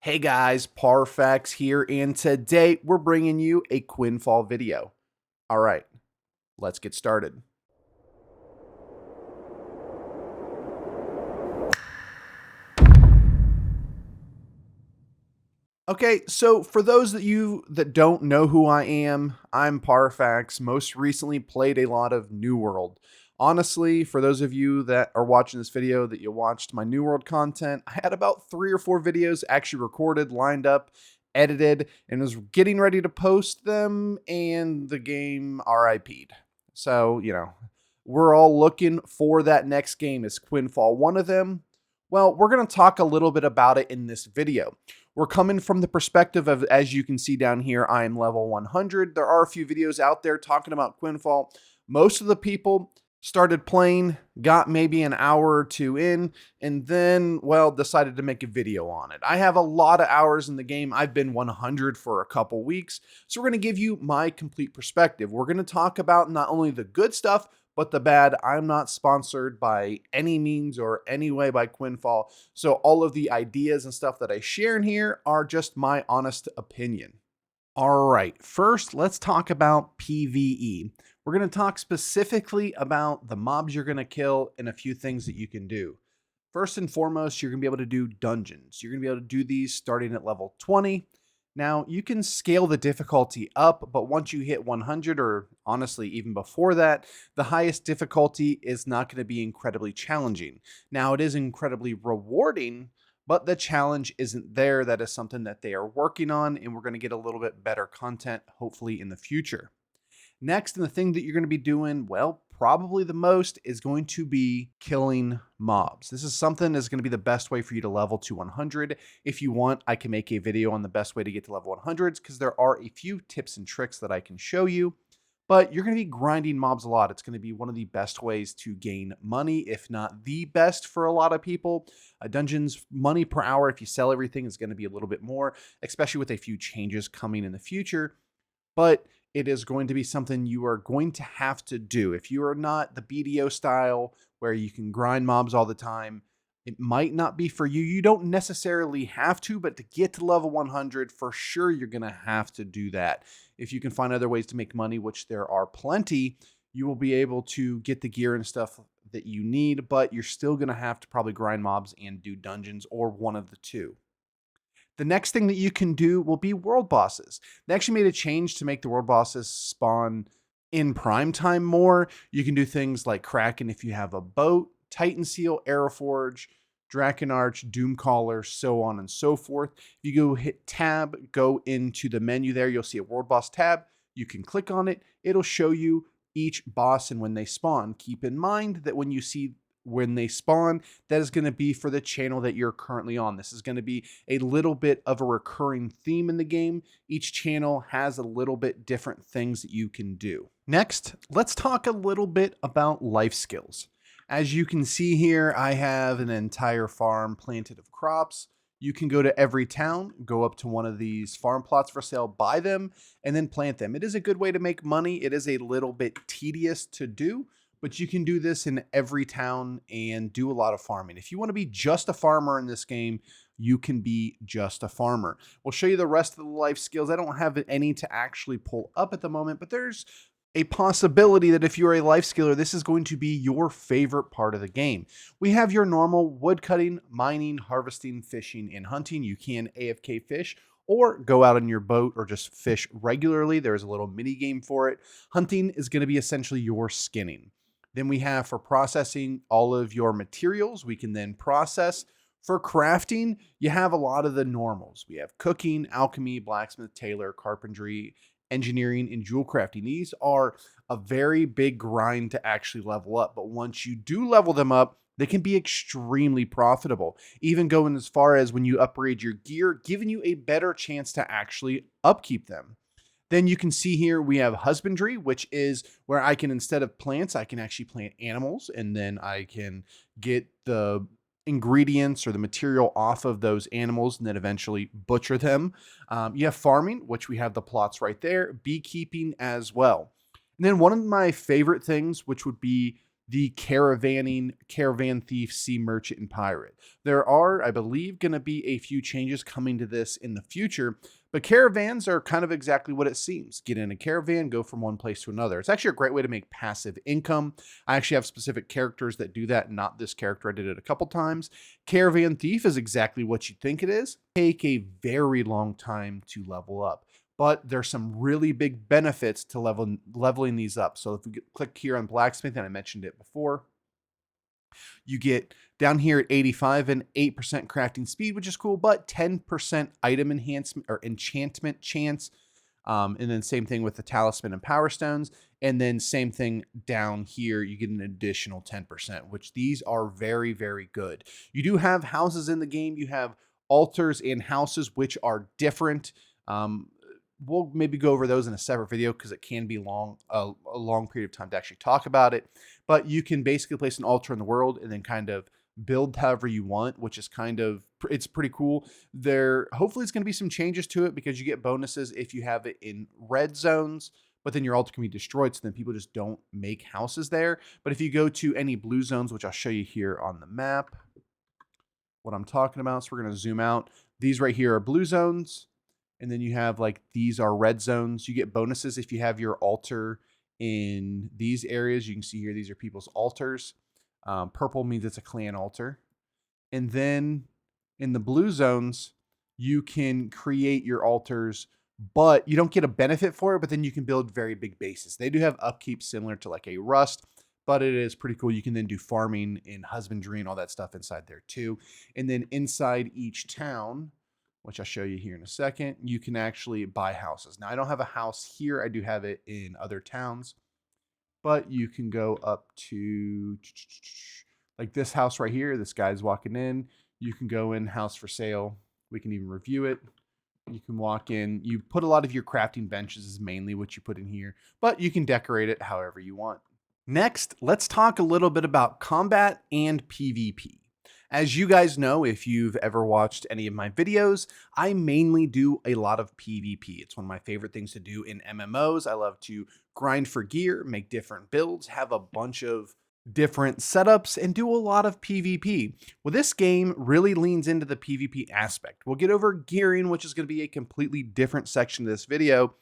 Hey guys, Parfax here, and today we're bringing you a Quinfall video. All right, let's get started. Okay, so for those of you that don't know who I am, I'm Parfax. Most recently played a lot of New World. Honestly, for those of you that are watching this video that you watched my New World content, I had about 3 or 4 videos actually recorded, lined up, edited, and was getting ready to post them, and the game RIP'd. So, we're all looking for that next game. Is Quinfall one of them? Well, we're going to talk a little bit about it in this video. We're coming from the perspective of, as you can see down here, I am level 100. There are a few videos out there talking about Quinfall. Most of the people started playing, got maybe an hour or two in, and then, well, decided to make a video on it. I have a lot of hours in the game. I've been 100 for a couple weeks. So we're going to give you my complete perspective. We're going to talk about not only the good stuff, but the bad. I'm not sponsored by any means or any way by Quinfall. So all of the ideas and stuff that I share in here are just my honest opinion. All right, first let's talk about PvE. We're going to talk specifically about the mobs you're going to kill and a few things that you can do. First and foremost, you're going to be able to do dungeons. You're going to be able to do these starting at level 20. Now, you can scale the difficulty up, but once you hit 100, or honestly, even before that, the highest difficulty is not going to be incredibly challenging. Now, it is incredibly rewarding, but the challenge isn't there. That is something that they are working on, and we're going to get a little bit better content, hopefully, in the future. Next, and the thing that you're going to be doing, well, probably the most is going to be killing mobs. This is something that's going to be the best way for you to level to 100. If you want, I can make a video on the best way to get to level 100s because there are a few tips and tricks that I can show you. But you're going to be grinding mobs a lot. It's going to be one of the best ways to gain money, if not the best for a lot of people. Dungeons money per hour, if you sell everything, is going to be a little bit more, especially with a few changes coming in the future. But it is going to be something you are going to have to do. If you are not the BDO style where you can grind mobs all the time, it might not be for you. You don't necessarily have to, but to get to level 100, for sure, you're going to have to do that. If you can find other ways to make money, which there are plenty, you will be able to get the gear and stuff that you need, but you're still going to have to probably grind mobs and do dungeons or one of the two. The next thing that you can do will be world bosses. They actually made a change to make the world bosses spawn in prime time more. You can do things like Kraken if you have a boat, Titan Seal, Aeroforge, Drakenarch, Doomcaller, so on and so forth. If you go hit tab, go into the menu there, you'll see a world boss tab. You can click on it. It'll show you each boss and when they spawn. Keep in mind that when they spawn, that is going to be for the channel that you're currently on. This is going to be a little bit of a recurring theme in the game. Each channel has a little bit different things that you can do. Next, let's talk a little bit about life skills. As you can see here, I have an entire farm planted of crops. You can go to every town, go up to one of these farm plots for sale, buy them, and then plant them. It is a good way to make money. It is a little bit tedious to do, but you can do this in every town and do a lot of farming. If you want to be just a farmer in this game, you can be just a farmer. We'll show you the rest of the life skills. I don't have any to actually pull up at the moment, but there's a possibility that if you're a life skiller, this is going to be your favorite part of the game. We have your normal wood cutting, mining, harvesting, fishing, and hunting. You can AFK fish or go out on your boat or just fish regularly. There's a little mini game for it. Hunting is going to be essentially your skinning. Then we have for processing all of your materials, we can then process. For crafting, you have a lot of the normals. We have cooking, alchemy, blacksmith, tailor, carpentry, engineering, and jewel crafting. These are a very big grind to actually level up. But once you do level them up, they can be extremely profitable. Even going as far as when you upgrade your gear, giving you a better chance to actually upkeep them. Then you can see here we have husbandry, which is where I can, instead of plants, I can actually plant animals, and then I can get the ingredients or the material off of those animals and then eventually butcher them. You have farming, which we have the plots right there, beekeeping as well. And then one of my favorite things, which would be the caravan thief, sea merchant, and pirate. There are, I believe, going to be a few changes coming to this in the future, but caravans are kind of exactly what it seems. Get in a caravan, go from one place to another. It's actually a great way to make passive income. I actually have specific characters that do that, not this character. I did it a couple times. Caravan thief is exactly what you think it is. Take a very long time to level up, but there's some really big benefits to leveling these up. So if we click here on blacksmith, and I mentioned it before, you get down here at 85 and 8% crafting speed, which is cool, but 10% item enhancement or enchantment chance. And then same thing with the talisman and power stones. And then same thing down here, you get an additional 10%, which these are very, very good. You do have houses in the game. You have altars and houses, which are different. We'll maybe go over those in a separate video because it can be a long period of time to actually talk about it. But you can basically place an altar in the world and then kind of build however you want, which is it's pretty cool. Hopefully it's going to be some changes to it because you get bonuses if you have it in red zones, but then your altar can be destroyed, so then people just don't make houses there. But if you go to any blue zones, which I'll show you here on the map, what I'm talking about, so we're going to zoom out. These right here are blue zones. And then you have like, these are red zones. You get bonuses if you have your altar in these areas. You can see here, these are people's altars. Purple means it's a clan altar. And then in the blue zones, you can create your altars, but you don't get a benefit for it, but then you can build very big bases. They do have upkeep similar to like a rust, but it is pretty cool. You can then do farming and husbandry and all that stuff inside there too. And then inside each town, which I'll show you here in a second, you can actually buy houses. Now, I don't have a house here. I do have it in other towns, but you can go up to like this house right here. This guy's walking in. You can go in, house for sale. We can even review it. You can walk in. You put a lot of your crafting benches is mainly what you put in here, but you can decorate it however you want. Next, let's talk a little bit about combat and PvP. As you guys know, if you've ever watched any of my videos, I mainly do a lot of PvP. It's one of my favorite things to do in MMOs. I love to grind for gear, make different builds, have a bunch of different setups, and do a lot of PvP. Well, this game really leans into the PvP aspect. We'll get over gearing, which is going to be a completely different section of this video,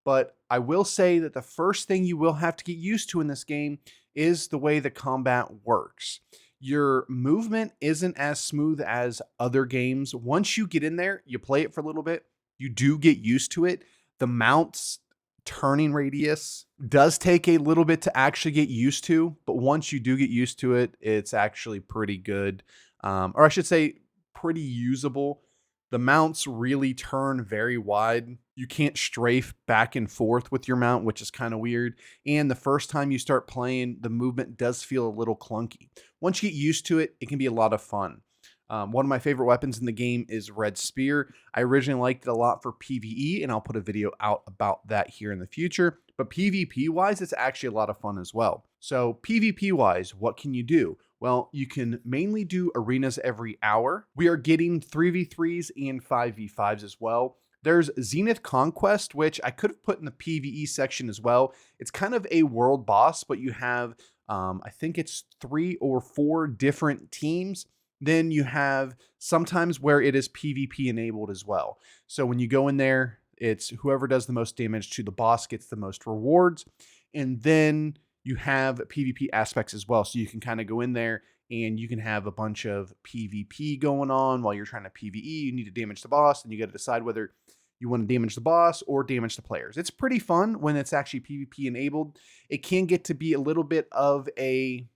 but I will say that the first thing you will have to get used to in this game is the way the combat works. Your movement isn't as smooth as other games. Once you get in there, you play it for a little bit, you do get used to it. The mount's turning radius does take a little bit to actually get used to, but once you do get used to it, it's actually pretty good. Or I should say pretty usable. The mounts really turn very wide. You can't strafe back and forth with your mount, which is kind of weird. And the first time you start playing, the movement does feel a little clunky. Once you get used to it, it can be a lot of fun. One of my favorite weapons in the game is Red Spear. I originally liked it a lot for PvE, and I'll put a video out about that here in the future. But PvP-wise, it's actually a lot of fun as well. So PvP-wise, what can you do? Well, you can mainly do arenas every hour. We are getting 3v3s and 5v5s as well. There's Zenith Conquest, which I could have put in the PvE section as well. It's kind of a world boss, but you have, I think it's 3 or 4 different teams. Then you have sometimes where it is PvP enabled as well. So when you go in there, it's whoever does the most damage to the boss gets the most rewards. And then you have PvP aspects as well. So you can kind of go in there and you can have a bunch of PvP going on while you're trying to PvE. You need to damage the boss, and you got to decide whether you want to damage the boss or damage the players. It's pretty fun when it's actually PvP enabled. It can get to be a little bit of a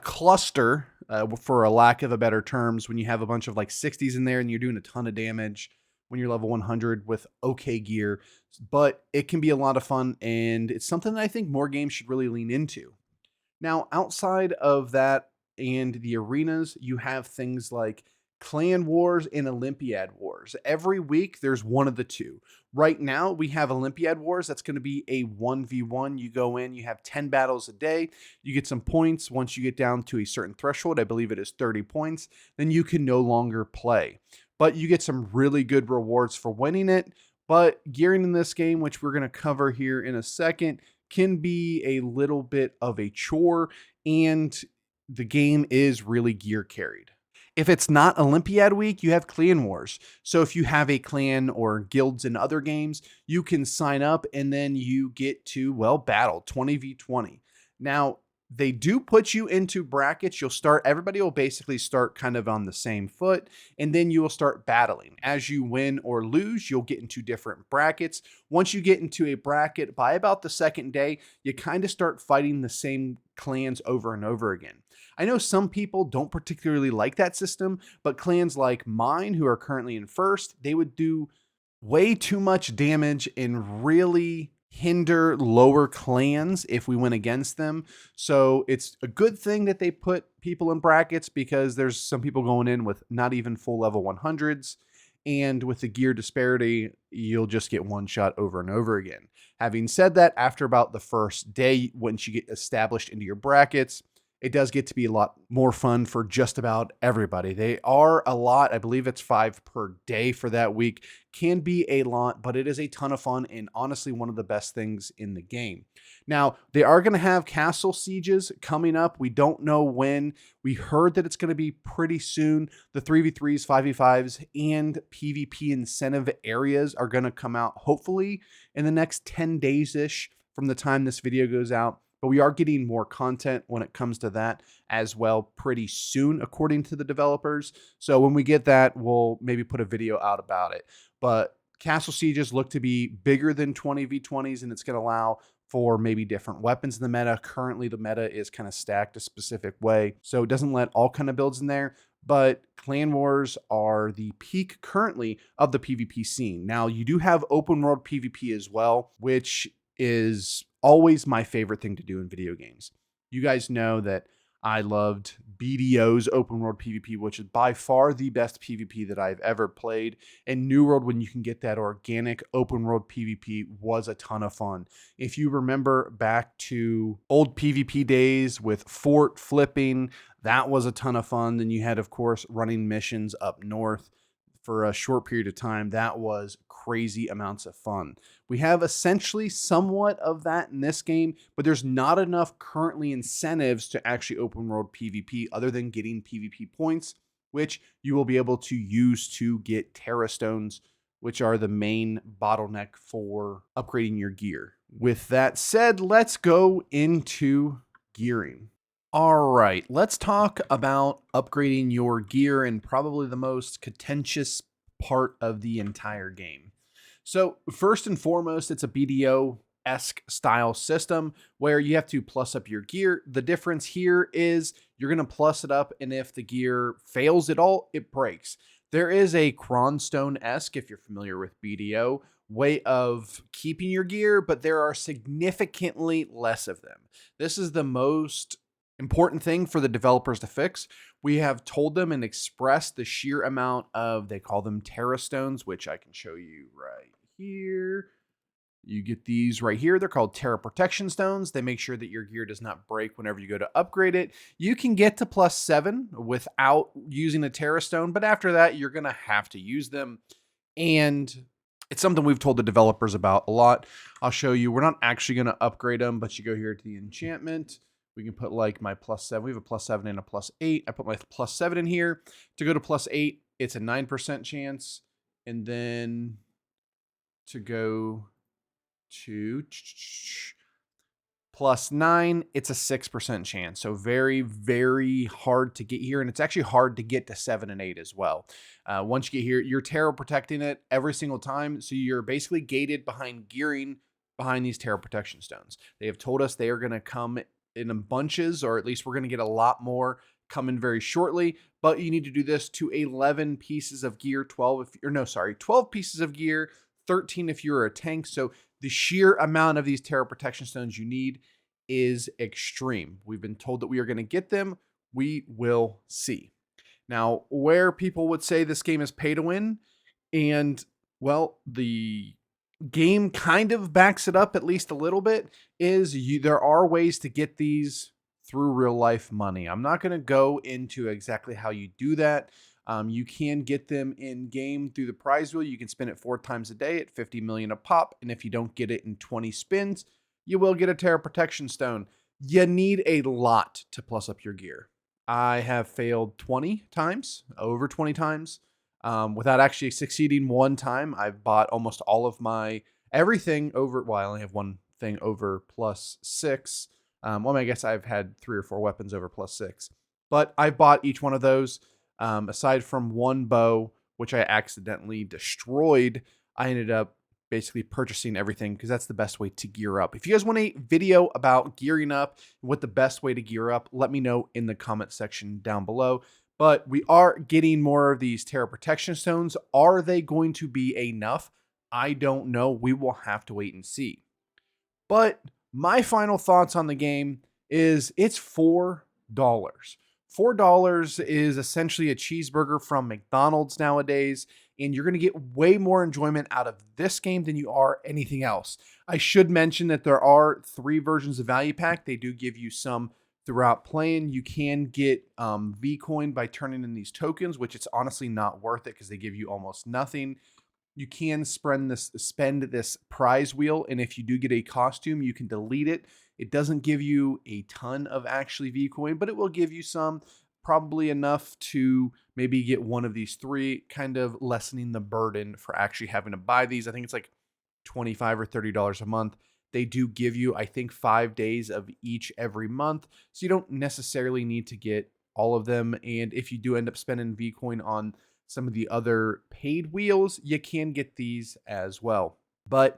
cluster, for a lack of a better terms, when you have a bunch of like 60s in there and you're doing a ton of damage when you're level 100 with okay gear. But it can be a lot of fun, and it's something that I think more games should really lean into. Now, outside of that and the arenas, you have things like Clan Wars and Olympiad Wars. Every week, there's one of the two. Right now, we have Olympiad Wars. That's going to be a 1v1. You go in, you have 10 battles a day. You get some points. Once you get down to a certain threshold, I believe it is 30 points, then you can no longer play. But you get some really good rewards for winning it. But gearing in this game, which we're going to cover here in a second, can be a little bit of a chore, and the game is really gear carried. If it's not Olympiad week, you have clan wars. So if you have a clan or guilds in other games, you can sign up and then you get to, well, battle 20v20. Now, they do put you into brackets. Everybody will basically start kind of on the same foot, and then you will start battling. As you win or lose, you'll get into different brackets. Once you get into a bracket, by about the second day, you kind of start fighting the same clans over and over again. I know some people don't particularly like that system, but clans like mine, who are currently in first, they would do way too much damage and really hinder lower clans if we went against them. So it's a good thing that they put people in brackets, because there's some people going in with not even full level 100s. And with the gear disparity, you'll just get one shot over and over again. Having said that, after about the first day, once you get established into your brackets, it does get to be a lot more fun for just about everybody. They are a lot. I believe it's 5 per day for that week. Can be a lot, but it is a ton of fun and honestly one of the best things in the game. Now, they are going to have castle sieges coming up. We don't know when. We heard that it's going to be pretty soon. The 3v3s, 5v5s, and PvP incentive areas are going to come out hopefully in the next 10 days-ish from the time this video goes out. But we are getting more content when it comes to that as well pretty soon, according to the developers. So when we get that, we'll maybe put a video out about it. But Castle Sieges look to be bigger than 20v20s, and it's going to allow for maybe different weapons in the meta. Currently, the meta is kind of stacked a specific way, so it doesn't let all kind of builds in there. But clan wars are the peak currently of the PvP scene. Now, you do have open world PvP as well, which is always my favorite thing to do in video games. You guys know that I loved BDO's open world PvP, which is by far the best PvP that I've ever played. And New World, when you can get that organic open world PvP, was a ton of fun. If you remember back to old PvP days with fort flipping, that was a ton of fun. Then you had, of course, running missions up north for a short period of time. That was crazy amounts of fun. We have essentially somewhat of that in this game, but there's not enough currently incentives to actually open world PvP other than getting PvP points, which you will be able to use to get Terra Stones, which are the main bottleneck for upgrading your gear. With that said, let's go into gearing. All right, let's talk about upgrading your gear and probably the most contentious part of the entire game. So first and foremost, it's a BDO-esque style system where you have to plus up your gear. The difference here is you're going to plus it up, and if the gear fails at all, it breaks. There is a Cronstone-esque, if you're familiar with BDO, way of keeping your gear, but there are significantly less of them. This is the most important thing for the developers to fix. We have told them and expressed the sheer amount of, they call them Terra Stones, which I can show you right here. You get these right here. They're called Terra Protection Stones. They make sure that your gear does not break whenever you go to upgrade it. You can get to +7 without using a Terra Stone, but after that, you're going to have to use them. And it's something we've told the developers about a lot. I'll show you. We're not actually going to upgrade them, but you go here to the enchantment. We can put like my +7. We have a +7 and a +8. I put my +7 in here. To go to +8, it's a 9% chance. And then to go to +9, it's a 6% chance. So very, very hard to get here. And it's actually hard to get to 7 and 8 as well. Once you get here, you're Terra protecting it every single time. So you're basically gated behind gearing behind these Terra Protection Stones. They have told us they are going to come in bunches, or at least we're going to get a lot more coming very shortly, but you need to do this to 11 pieces of gear, 12 pieces of gear, 13 if you're a tank. So the sheer amount of these Terra Protection Stones you need is extreme. We've been told that we are going to get them. We will see. Now, where people would say this game is pay to win, and well, the game kind of backs it up at least a little bit, is there are ways to get these through real life money. I'm not going to go into exactly how you do that. You can get them in game through the prize wheel. You can spin it 4 times a day at 50 million a pop. And if you don't get it in 20 spins, you will get a Terra Protection Stone. You need a lot to plus up your gear. I have failed 20 times, over 20 times, without actually succeeding one time. I've bought almost all of my everything over. Well, I only have one thing over +6. Well, I guess I've had 3 or 4 weapons over +6, but I bought each one of those. Aside from one bow, which I accidentally destroyed, I ended up basically purchasing everything because that's the best way to gear up. If you guys want a video about gearing up and what the best way to gear up, let me know in the comment section down below. But we are getting more of these Terra Protection Stones. Are they going to be enough? I don't know. We will have to wait and see. But my final thoughts on the game is it's $4. $4 is essentially a cheeseburger from McDonald's nowadays, and you're going to get way more enjoyment out of this game than you are anything else. I should mention that there are 3 versions of Value Pack. They do give you some throughout playing. You can get vcoin by turning in these tokens, which it's honestly not worth it because they give you almost nothing. You can spend this prize wheel, and if you do get a costume, you can delete it. It doesn't give you a ton of actually vcoin, but it will give you some, probably enough to maybe get one of these 3, kind of lessening the burden for actually having to buy these. I think it's like $25 or $30 a month. They do give you, I think, 5 days of each every month, so you don't necessarily need to get all of them. And if you do end up spending vcoin on some of the other paid wheels, you can get these as well. But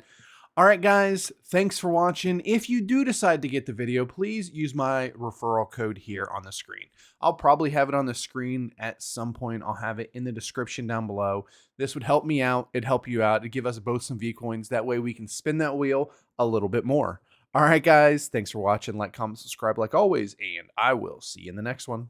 all right, guys, thanks for watching. If you do decide to get the video, please use my referral code here on the screen. I'll probably have it on the screen at some point. I'll have it in the description down below. This would help me out. It'd help you out. It'd give us both some vcoins. That way we can spin that wheel a little bit more. All right, guys, thanks for watching. Like, comment, subscribe like always, and I will see you in the next one.